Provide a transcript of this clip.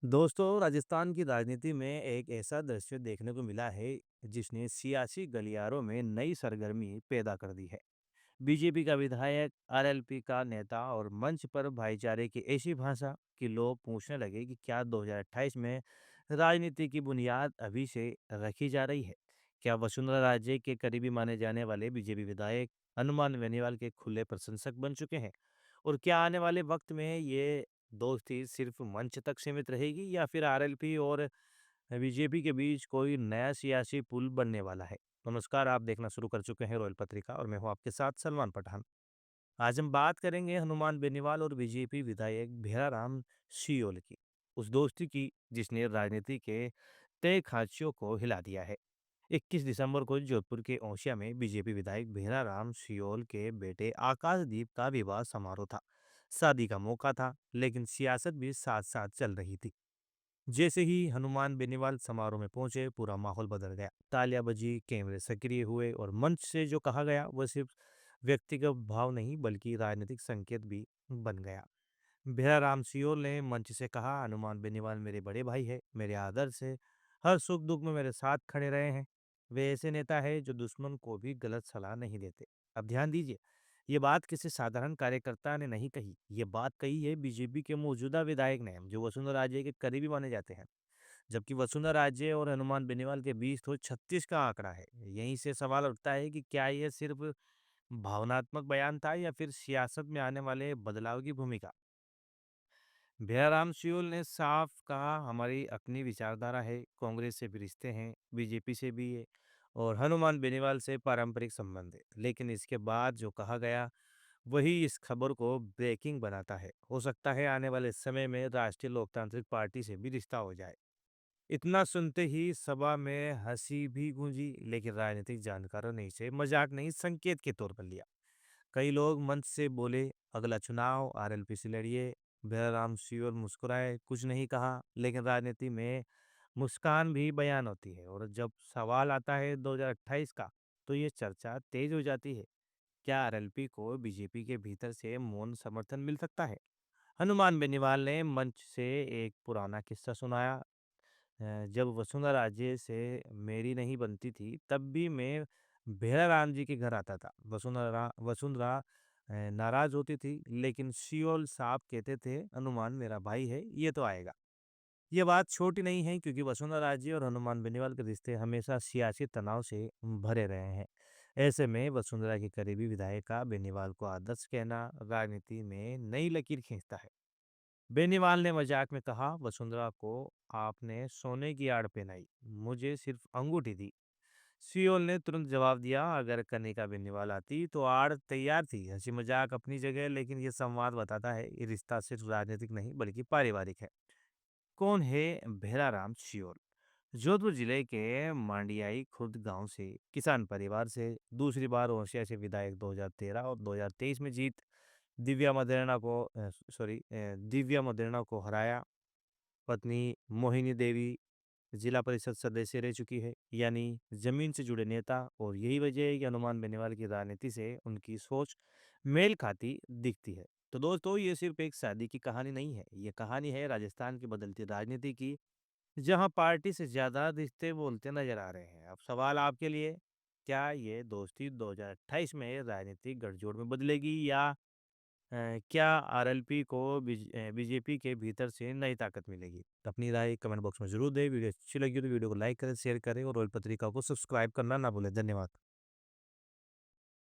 दोस्तों, राजस्थान की राजनीति में एक ऐसा दृश्य देखने को मिला है जिसने सियासी गलियारों में नई सरगर्मी पैदा कर दी है। बीजेपी का विधायक, आरएलपी का नेता और मंच पर भाईचारे की ऐसी भाषा कि लोग पूछने लगे कि क्या 2028 में राजनीति की बुनियाद अभी से रखी जा रही है। क्या वसुंधरा राजे के करीबी माने जाने वाले बीजेपी विधायक हनुमान बेनीवाल के खुले प्रशंसक बन चुके हैं? और क्या आने वाले वक्त में ये दोस्ती सिर्फ मंच तक सीमित रहेगी या फिर आरएलपी और बीजेपी के बीच कोई नया सियासी पुल बनने वाला है? नमस्कार, आप देखना शुरू कर चुके हैं रॉयल पत्रिका और मैं हूं आपके साथ सलमान पठान। आज हम बात करेंगे हनुमान बेनीवाल और बीजेपी विधायक भेराराम सियोल की, उस दोस्ती की जिसने राजनीति के तय खांचियों को हिला दिया है। 21 दिसंबर को जोधपुर के ओसिया में बीजेपी विधायक भेराराम सियोल के बेटे आकाशदीप का विवाह समारोह था। शादी का मौका था, लेकिन सियासत भी साथ साथ चल रही थी। जैसे ही हनुमान बेनीवाल समारोह में पहुंचे, पूरा माहौल बदल गया। तालियां बजी, कैमरे सक्रिय हुए और मंच से जो कहा गया वह सिर्फ व्यक्तिगत भाव नहीं बल्कि राजनीतिक संकेत भी बन गया। भेड़ाराम सियोल ने मंच से कहा, हनुमान बेनीवाल मेरे बड़े भाई है, मेरे आदर्श है, हर सुख दुख में मेरे साथ खड़े रहे हैं। वे ऐसे नेता है जो दुश्मन को भी गलत सलाह नहीं देते। अब ध्यान दीजिए, ये बात किसी साधारण कार्यकर्ता ने नहीं कही, ये बात कही है बीजेपी के मौजूदा विधायक ने, जो वसुंधरा राजे के करीबी माने जाते हैं। जबकि वसुंधरा राजे और हनुमान बेनीवाल के बीच तो 36 का आंकड़ा है। यहीं से सवाल उठता है कि क्या ये सिर्फ भावनात्मक बयान था या फिर सियासत में आने वाले बदलाव की भूमिका। भैयाराम सियोल ने साफ कहा, हमारी अपनी विचारधारा है, कांग्रेस से भी रिश्ते हैं, बीजेपी से भी है और हनुमान बेनीवाल से पारंपरिक संबंध है। लेकिन इसके बाद जो कहा गया वही इस खबर को ब्रेकिंग बनाता है। हो सकता है आने वाले समय में राष्ट्रीय लोकतांत्रिक पार्टी से भी रिश्ता हो जाए। इतना सुनते ही सभा में हंसी भी गूंजी, लेकिन राजनीतिक जानकारों ने इसे मजाक नहीं संकेत के तौर पर लिया। कई लोग मंच से बोले, अगला चुनाव आरएलपी से लड़िए। भैराराम सियोल मुस्कुराए, कुछ नहीं कहा, लेकिन राजनीति में मुस्कान भी बयान होती है और जब सवाल आता है 2028 का, तो ये चर्चा तेज हो जाती है। क्या आरएलपी को बीजेपी के भीतर से मौन समर्थन मिल सकता है? हनुमान बेनीवाल ने मंच से एक पुराना किस्सा सुनाया। जब वसुंधरा राजे से मेरी नहीं बनती थी, तब भी मैं भेड़ाराम जी के घर आता था। वसुंधरा नाराज होती थी, लेकिन सियोल साहब कहते थे, हनुमान मेरा भाई है, ये तो आएगा। ये बात छोटी नहीं है, क्योंकि वसुंधरा राजे और हनुमान बेनीवाल के रिश्ते हमेशा सियासी तनाव से भरे रहे हैं। ऐसे में वसुंधरा के करीबी विधायक का बेनीवाल को आदर्श कहना राजनीति में नई लकीर खींचता है। बेनीवाल ने मजाक में कहा, वसुंधरा को आपने सोने की आड़ पहनाई, मुझे सिर्फ अंगूठी दी। सियोल ने तुरंत जवाब दिया, अगर कनिका बेनीवाल आती तो आड़ तैयार थी। हंसी मजाक अपनी जगह, लेकिन ये संवाद बताता है ये रिश्ता सिर्फ राजनीतिक नहीं बल्कि पारिवारिक है। कौन है भेराराम सियोल? जोधपुर जिले के मांडियाई खुर्द गांव से किसान परिवार से दूसरी बार ओसिया से विधायक 2013 और 2023 में जीत। दिव्या मदेरणा को हराया। पत्नी मोहिनी देवी जिला परिषद सदस्य रह चुकी है, यानी जमीन से जुड़े नेता, और यही वजह है कि हनुमान बेनीवाल की राजनीति से उनकी सोच मेल खाती दिखती है। तो दोस्तों, ये सिर्फ एक शादी की कहानी नहीं है, ये कहानी है राजस्थान की बदलती राजनीति की, जहां पार्टी से ज्यादा रिश्ते बोलते नजर आ रहे हैं। अब सवाल आपके लिए, क्या ये दोस्ती 2028 में राजनीतिक गठजोड़ में बदलेगी या क्या आरएलपी को बीजेपी के भीतर से नई ताकत मिलेगी? तो अपनी राय कमेंट बॉक्स में जरूर दें। वीडियो अच्छी लगी हो तो वीडियो को लाइक करें, शेयर करें और रोल पत्रिका को सब्सक्राइब करना ना भूलें। धन्यवाद।